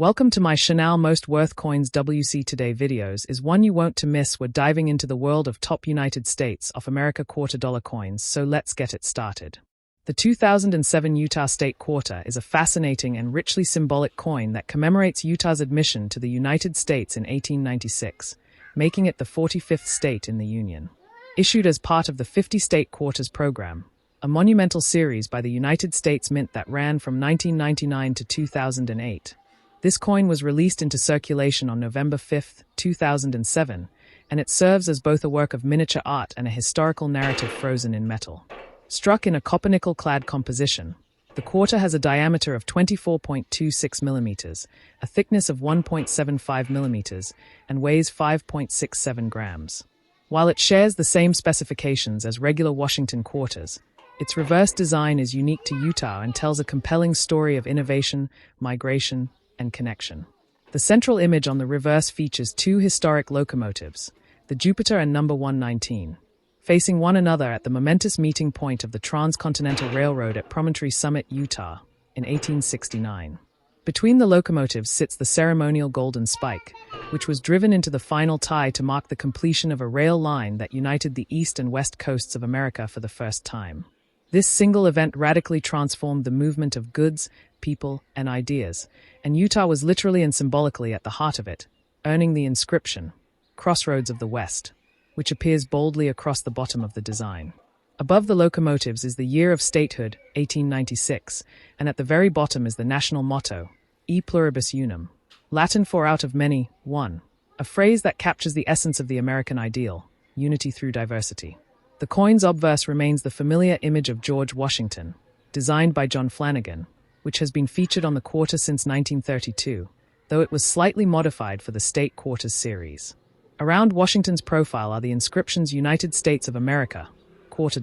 Welcome to my Chanel Most Worth Coins WC Today videos is one you won't to miss. We're diving into the world of top United States of America $quarter coins, so let's get it started. The 2007 Utah State Quarter is a fascinating and richly symbolic coin that commemorates Utah's admission to the United States in 1896, making it the 45th state in the Union. Issued as part of the 50-State Quarters program, a monumental series by the United States Mint that ran from 1999 to 2008. This coin was released into circulation on November 5, 2007, and it serves as both a work of miniature art and a historical narrative frozen in metal. Struck in a copper-nickel-clad composition, the quarter has a diameter of 24.26 millimeters, a thickness of 1.75 millimeters, and weighs 5.67 grams. While it shares the same specifications as regular Washington quarters, its reverse design is unique to Utah and tells a compelling story of innovation, migration, and connection. The central image on the reverse features two historic locomotives, the Jupiter and number 119, facing one another at the momentous meeting point of the Transcontinental Railroad at Promontory Summit, Utah, in 1869. Between the locomotives sits the ceremonial golden spike, which was driven into the final tie to mark the completion of a rail line that united the east and west coasts of America for the first time. This single event radically transformed the movement of goods, people, and ideas, and Utah was literally and symbolically at the heart of it, earning the inscription, Crossroads of the West, which appears boldly across the bottom of the design. Above the locomotives is the year of statehood, 1896, and at the very bottom is the national motto, E pluribus unum, Latin for out of many, one, a phrase that captures the essence of the American ideal, unity through diversity. The coin's obverse remains the familiar image of George Washington, designed by John Flanagan, which has been featured on the quarter since 1932, though it was slightly modified for the State Quarters series. Around Washington's profile are the inscriptions United States of America, $quarter,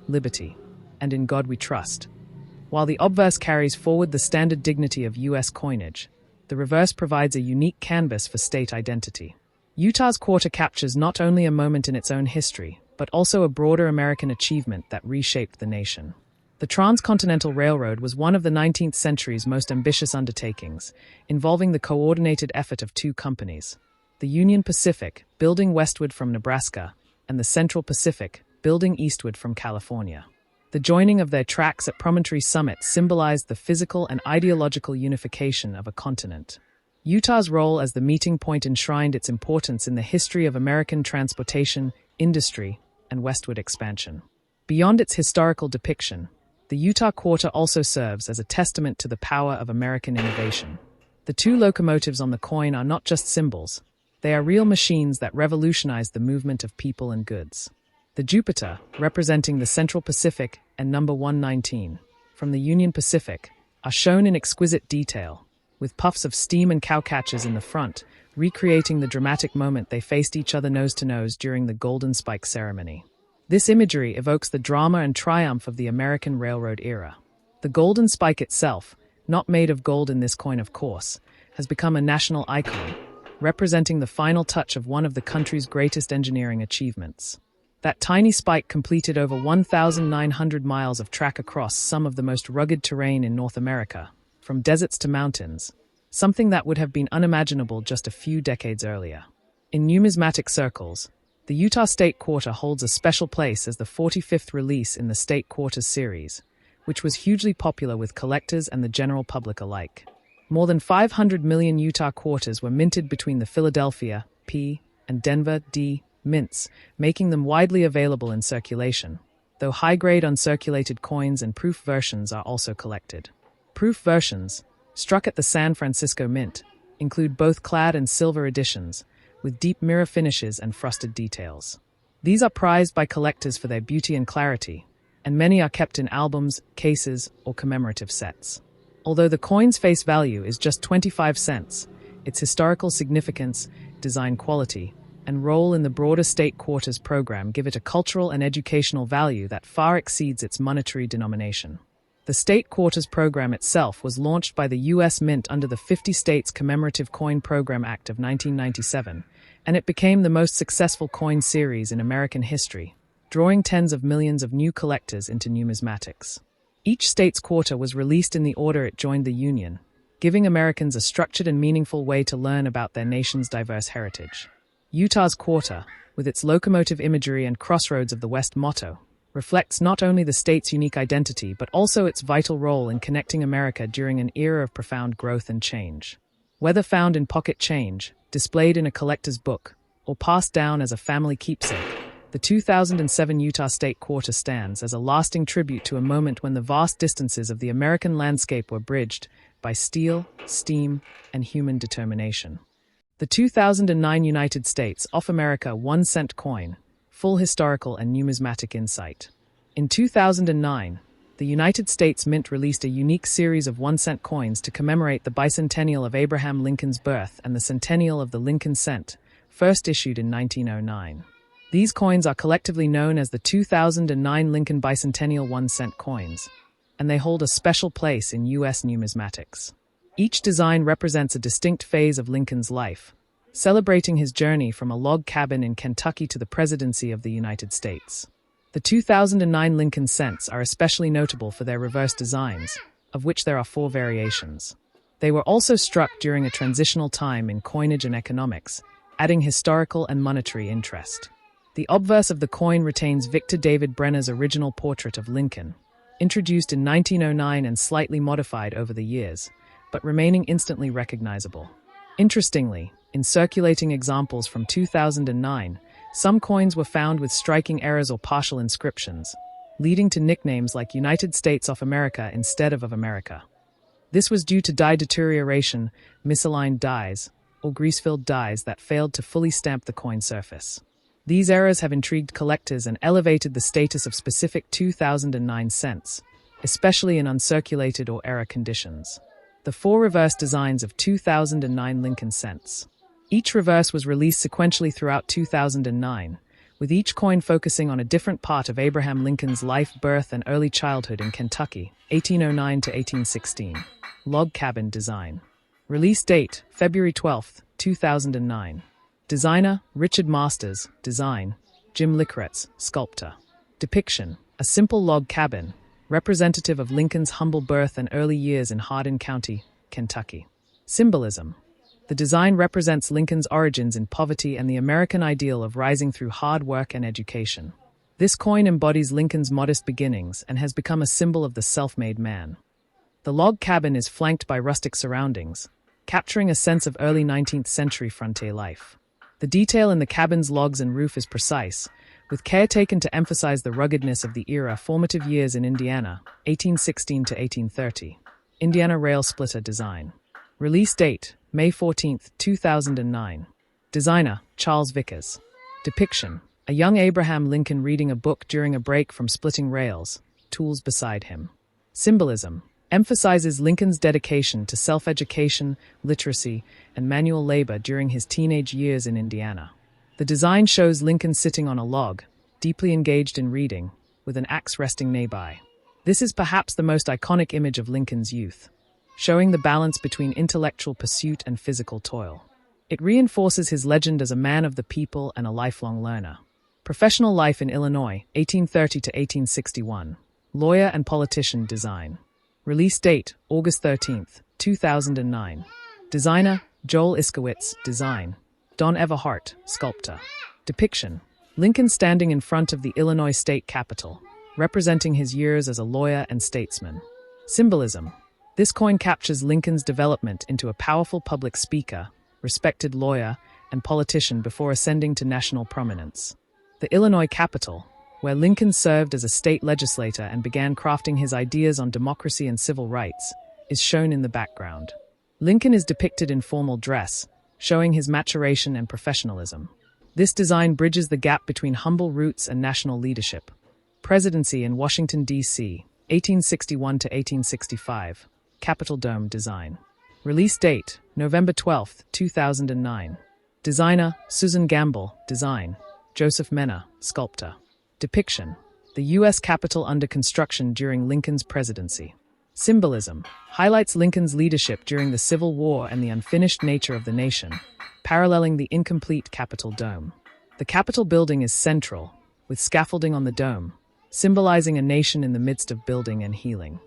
Liberty, and In God We Trust. While the obverse carries forward the standard dignity of U.S. coinage, the reverse provides a unique canvas for state identity. Utah's quarter captures not only a moment in its own history, but also a broader American achievement that reshaped the nation. The Transcontinental Railroad was one of the 19th century's most ambitious undertakings, involving the coordinated effort of two companies, the Union Pacific, building westward from Nebraska, and the Central Pacific, building eastward from California. The joining of their tracks at Promontory Summit symbolized the physical and ideological unification of a continent. Utah's role as the meeting point enshrined its importance in the history of American transportation, industry, and westward expansion. Beyond its historical depiction, the Utah Quarter also serves as a testament to the power of American innovation. The two locomotives on the coin are not just symbols, they are real machines that revolutionized the movement of people and goods. The Jupiter, representing the Central Pacific, and number 119, from the Union Pacific, are shown in exquisite detail, with puffs of steam and cowcatchers in the front, recreating the dramatic moment they faced each other nose to nose during the Golden Spike ceremony. This imagery evokes the drama and triumph of the American railroad era. The Golden Spike itself, not made of gold in this coin of course, has become a national icon, representing the final touch of one of the country's greatest engineering achievements. That tiny spike completed over 1,900 miles of track across some of the most rugged terrain in North America, from deserts to mountains, something that would have been unimaginable just a few decades earlier. In numismatic circles, the Utah State Quarter holds a special place as the 45th release in the State Quarters series, which was hugely popular with collectors and the general public alike. More than 500 million Utah quarters were minted between the Philadelphia, P, and Denver, D, mints, making them widely available in circulation, though high-grade uncirculated coins and proof versions are also collected. Proof versions, struck at the San Francisco Mint, include both clad and silver editions, with deep mirror finishes and frosted details. These are prized by collectors for their beauty and clarity, and many are kept in albums, cases, or commemorative sets. Although the coin's face value is just 25 cents, its historical significance, design quality, and role in the broader State Quarters program give it a cultural and educational value that far exceeds its monetary denomination. The State Quarters program itself was launched by the U.S. Mint under the 50 States Commemorative Coin Program Act of 1997, and it became the most successful coin series in American history, drawing tens of millions of new collectors into numismatics. Each state's quarter was released in the order it joined the Union, giving Americans a structured and meaningful way to learn about their nation's diverse heritage. Utah's quarter, with its locomotive imagery and crossroads of the West motto, reflects not only the state's unique identity but also its vital role in connecting America during an era of profound growth and change. Whether found in pocket change, displayed in a collector's book, or passed down as a family keepsake, the 2007 Utah State Quarter stands as a lasting tribute to a moment when the vast distances of the American landscape were bridged by steel, steam, and human determination. The 2009 United States of America 1-cent coin, full historical and numismatic insight. In 2009, the United States Mint released a unique series of 1-cent coins to commemorate the bicentennial of Abraham Lincoln's birth and the centennial of the Lincoln cent, first issued in 1909. These coins are collectively known as the 2009 Lincoln Bicentennial 1-cent coins, and they hold a special place in U.S. numismatics. Each design represents a distinct phase of Lincoln's life, celebrating his journey from a log cabin in Kentucky to the presidency of the United States. The 2009 Lincoln cents are especially notable for their reverse designs, of which there are 4 variations. They were also struck during a transitional time in coinage and economics, adding historical and monetary interest. The obverse of the coin retains Victor David Brenner's original portrait of Lincoln, introduced in 1909 and slightly modified over the years, but remaining instantly recognizable. Interestingly, in circulating examples from 2009, some coins were found with striking errors or partial inscriptions, leading to nicknames like United States of America instead of America. This was due to die deterioration, misaligned dies, or grease-filled dies that failed to fully stamp the coin surface. These errors have intrigued collectors and elevated the status of specific 2009 cents, especially in uncirculated or error conditions. The 4 reverse designs of 2009 Lincoln cents. Each reverse was released sequentially throughout 2009, with each coin focusing on a different part of Abraham Lincoln's life, birth, and early childhood in Kentucky, 1809 to 1816. Log cabin design. Release date, February 12, 2009. Designer, Richard Masters. Design, Jim Lickretz, sculptor. Depiction, a simple log cabin, representative of Lincoln's humble birth and early years in Hardin County, Kentucky. Symbolism. The design represents Lincoln's origins in poverty and the American ideal of rising through hard work and education. This coin embodies Lincoln's modest beginnings and has become a symbol of the self-made man. The log cabin is flanked by rustic surroundings, capturing a sense of early 19th century frontier life. The detail in the cabin's logs and roof is precise, with care taken to emphasize the ruggedness of the era. Formative years in Indiana, 1816 to 1830. Indiana rail splitter design. Release date, May 14, 2009. Designer, Charles Vickers. Depiction, a young Abraham Lincoln reading a book during a break from splitting rails, tools beside him. Symbolism, emphasizes Lincoln's dedication to self-education, literacy, and manual labor during his teenage years in Indiana. The design shows Lincoln sitting on a log, deeply engaged in reading, with an axe resting nearby. This is perhaps the most iconic image of Lincoln's youth, showing the balance between intellectual pursuit and physical toil. It reinforces his legend as a man of the people and a lifelong learner. Professional life in Illinois, 1830 to 1861. Lawyer and politician design. Release date, August 13, 2009. Designer, Joel Iskowitz. Design, Don Everhart, sculptor. Depiction, Lincoln standing in front of the Illinois state capitol, representing his years as a lawyer and statesman. Symbolism, this coin captures Lincoln's development into a powerful public speaker, respected lawyer, and politician before ascending to national prominence. The Illinois Capitol, where Lincoln served as a state legislator and began crafting his ideas on democracy and civil rights, is shown in the background. Lincoln is depicted in formal dress, showing his maturation and professionalism. This design bridges the gap between humble roots and national leadership. Presidency in Washington, D.C., 1861 to 1865. Capitol Dome design. Release date, November 12, 2009. Designer, Susan Gamble. Design, Joseph Menna, sculptor. Depiction, the U.S. Capitol under construction during Lincoln's presidency. Symbolism, highlights Lincoln's leadership during the Civil War and the unfinished nature of the nation, paralleling the incomplete Capitol Dome. The Capitol building is central, with scaffolding on the dome, symbolizing a nation in the midst of building and healing.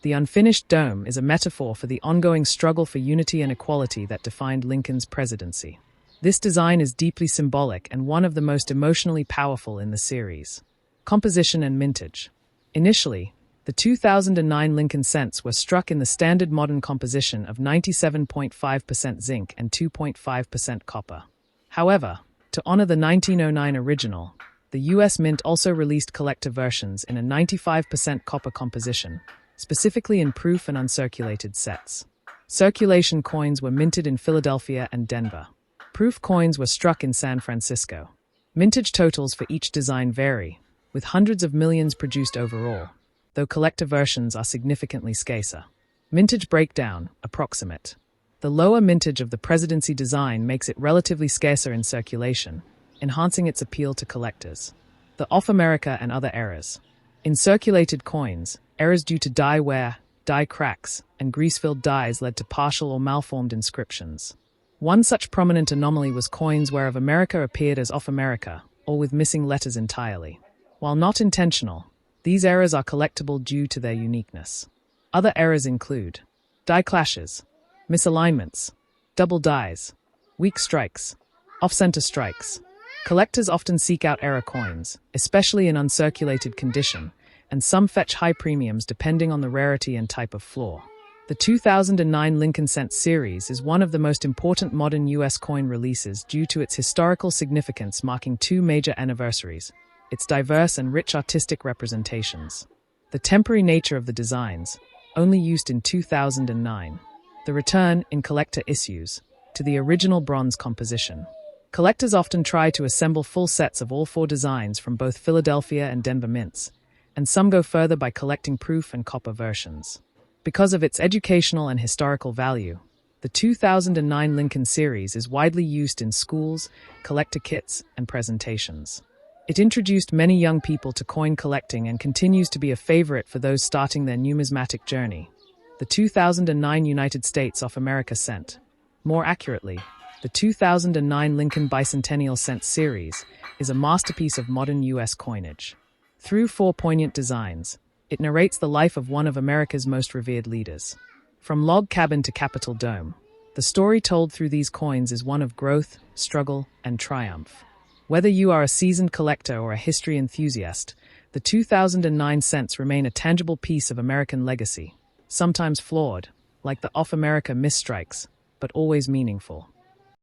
The unfinished dome is a metaphor for the ongoing struggle for unity and equality that defined Lincoln's presidency. This design is deeply symbolic and one of the most emotionally powerful in the series. Composition and mintage. Initially, the 2009 Lincoln cents were struck in the standard modern composition of 97.5% zinc and 2.5% copper. However, to honor the 1909 original, the U.S. Mint also released collector versions in a 95% copper composition, specifically in proof and uncirculated sets. Circulation coins were minted in Philadelphia and Denver. Proof coins were struck in San Francisco. Mintage totals for each design vary, with hundreds of millions produced overall, though collector versions are significantly scarcer. Mintage breakdown, approximate. The lower mintage of the presidency design makes it relatively scarcer in circulation, enhancing its appeal to collectors. The off America and other errors. In circulated coins, errors due to die wear, die cracks, and grease-filled dies led to partial or malformed inscriptions. One such prominent anomaly was coins where of America appeared as off America, or with missing letters entirely. While not intentional, these errors are collectible due to their uniqueness. Other errors include die clashes, misalignments, double dies, weak strikes, off-center strikes. Collectors often seek out error coins, especially in uncirculated condition, and some fetch high premiums depending on the rarity and type of flaw. The 2009 Lincoln Cent series is one of the most important modern U.S. coin releases due to its historical significance, marking two major anniversaries, its diverse and rich artistic representations, the temporary nature of the designs, only used in 2009, the return, in collector issues, to the original bronze composition. Collectors often try to assemble full sets of all four designs from both Philadelphia and Denver mints, and some go further by collecting proof and copper versions. Because of its educational and historical value, the 2009 Lincoln series is widely used in schools, collector kits, and presentations. It introduced many young people to coin collecting and continues to be a favorite for those starting their numismatic journey. The 2009 United States of America cent. More accurately, the 2009 Lincoln Bicentennial Cent series is a masterpiece of modern U.S. coinage. Through four poignant designs, it narrates the life of one of America's most revered leaders. From log cabin to Capitol Dome, the story told through these coins is one of growth, struggle, and triumph. Whether you are a seasoned collector or a history enthusiast, the 2009 cents remain a tangible piece of American legacy, sometimes flawed, like the off-America misstrikes, but always meaningful.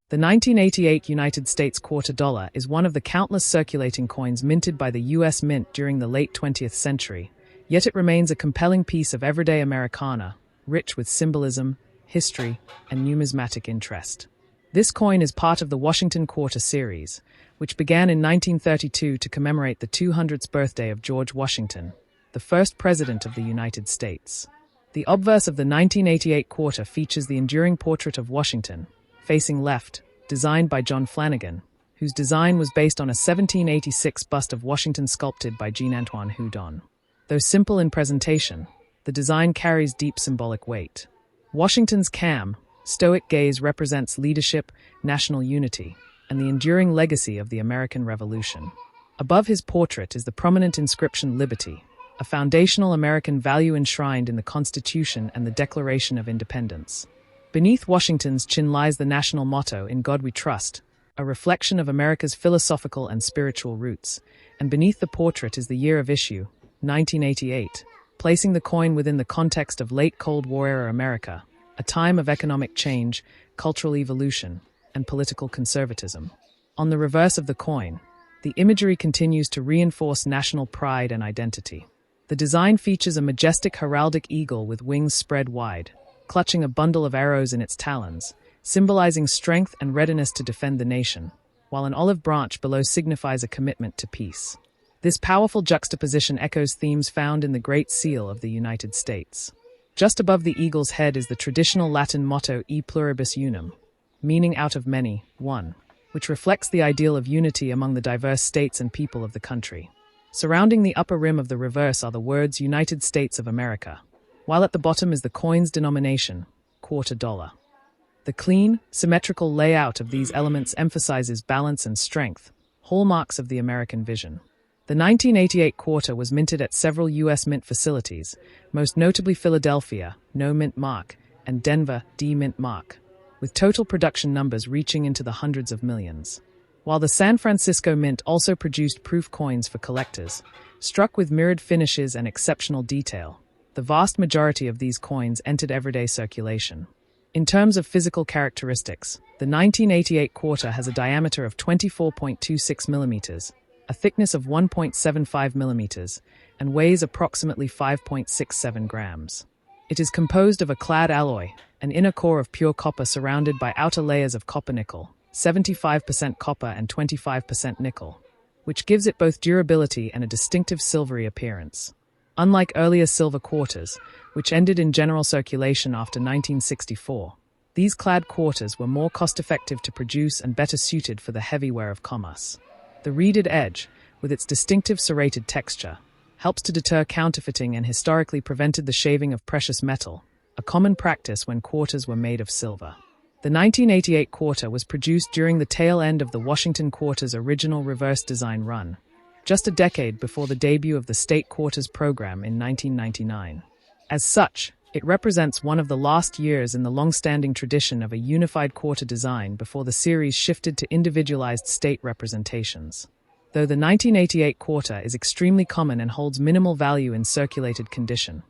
The 1988 United States quarter dollar is one of the countless circulating coins minted by the U.S. Mint during the late 20th century, yet it remains a compelling piece of everyday Americana, rich with symbolism, history, and numismatic interest. This coin is part of the Washington Quarter series, which began in 1932 to commemorate the 200th birthday of George Washington, the first president of the United States. The obverse of the 1988 quarter features the enduring portrait of Washington, facing left, designed by John Flanagan, whose design was based on a 1786 bust of Washington sculpted by Jean-Antoine Houdon. Though simple in presentation, the design carries deep symbolic weight. Washington's calm, stoic gaze represents leadership, national unity, and the enduring legacy of the American Revolution. Above his portrait is the prominent inscription Liberty, a foundational American value enshrined in the Constitution and the Declaration of Independence. Beneath Washington's chin lies the national motto, "In God We Trust," a reflection of America's philosophical and spiritual roots, and beneath the portrait is the year of issue, 1988, placing the coin within the context of late Cold War-era America, a time of economic change, cultural evolution, and political conservatism. On the reverse of the coin, the imagery continues to reinforce national pride and identity. The design features a majestic heraldic eagle with wings spread wide, clutching a bundle of arrows in its talons, symbolizing strength and readiness to defend the nation, while an olive branch below signifies a commitment to peace. This powerful juxtaposition echoes themes found in the Great Seal of the United States. Just above the eagle's head is the traditional Latin motto E pluribus unum, meaning out of many, one, which reflects the ideal of unity among the diverse states and people of the country. Surrounding the upper rim of the reverse are the words United States of America, while at the bottom is the coin's denomination, quarter dollar. The clean, symmetrical layout of these elements emphasizes balance and strength, hallmarks of the American vision. The 1988 quarter was minted at several U.S. mint facilities, most notably Philadelphia, no mint mark, and Denver, D mint mark, with total production numbers reaching into the hundreds of millions. While the San Francisco Mint also produced proof coins for collectors, struck with mirrored finishes and exceptional detail, the vast majority of these coins entered everyday circulation. In terms of physical characteristics, the 1988 quarter has a diameter of 24.26 millimeters, a thickness of 1.75 millimeters, and weighs approximately 5.67 grams. It is composed of a clad alloy, an inner core of pure copper surrounded by outer layers of copper-nickel, 75% copper and 25% nickel, which gives it both durability and a distinctive silvery appearance. Unlike earlier silver quarters, which ended in general circulation after 1964, these clad quarters were more cost-effective to produce and better suited for the heavy wear of commerce. The reeded edge, with its distinctive serrated texture, helps to deter counterfeiting and historically prevented the shaving of precious metal, a common practice when quarters were made of silver. The 1988 quarter was produced during the tail end of the Washington quarter's original reverse design run, just a decade before the debut of the state quarters program in 1999. As such, it represents one of the last years in the long-standing tradition of a unified quarter design before the series shifted to individualized state representations. Though the 1988 quarter is extremely common and holds minimal value in circulated condition,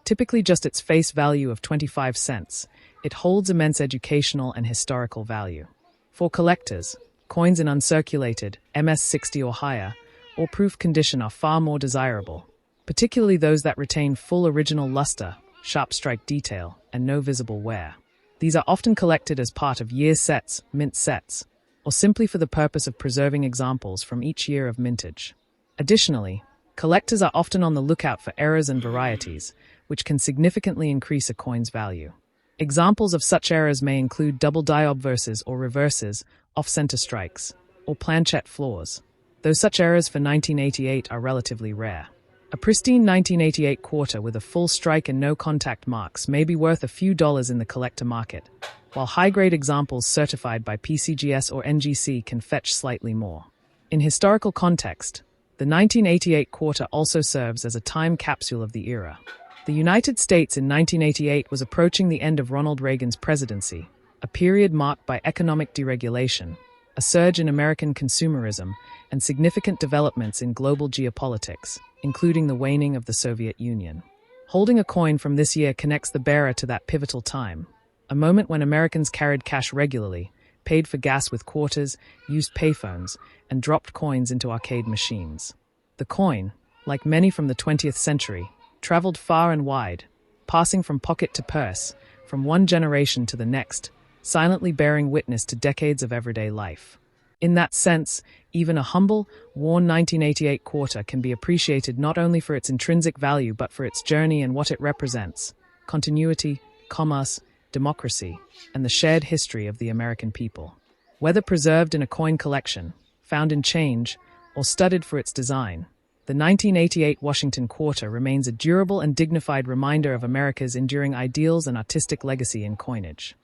typically just its face value of 25 cents, it holds immense educational and historical value. For collectors, coins in uncirculated, MS-60 or higher, or proof condition are far more desirable, particularly those that retain full original luster, sharp strike detail, and no visible wear. These are often collected as part of year sets, mint sets, or simply for the purpose of preserving examples from each year of mintage. Additionally, collectors are often on the lookout for errors and varieties, which can significantly increase a coin's value. Examples of such errors may include double die obverses or reverses, off-center strikes, or planchette flaws, though such errors for 1988 are relatively rare. A pristine 1988 quarter with a full strike and no contact marks may be worth a few dollars in the collector market, while high-grade examples certified by PCGS or NGC can fetch slightly more. In historical context, the 1988 quarter also serves as a time capsule of the era. The United States in 1988 was approaching the end of Ronald Reagan's presidency, a period marked by economic deregulation, a surge in American consumerism, and significant developments in global geopolitics, including the waning of the Soviet Union. Holding a coin from this year connects the bearer to that pivotal time, a moment when Americans carried cash regularly, paid for gas with quarters, used payphones, and dropped coins into arcade machines. The coin, like many from the 20th century, traveled far and wide, passing from pocket to purse, from one generation to the next, silently bearing witness to decades of everyday life. In that sense, even a humble, worn 1988 quarter can be appreciated not only for its intrinsic value but for its journey and what it represents: continuity, commerce, democracy, and the shared history of the American people. Whether preserved in a coin collection, found in change, or studied for its design, the 1988 Washington quarter remains a durable and dignified reminder of America's enduring ideals and artistic legacy in coinage.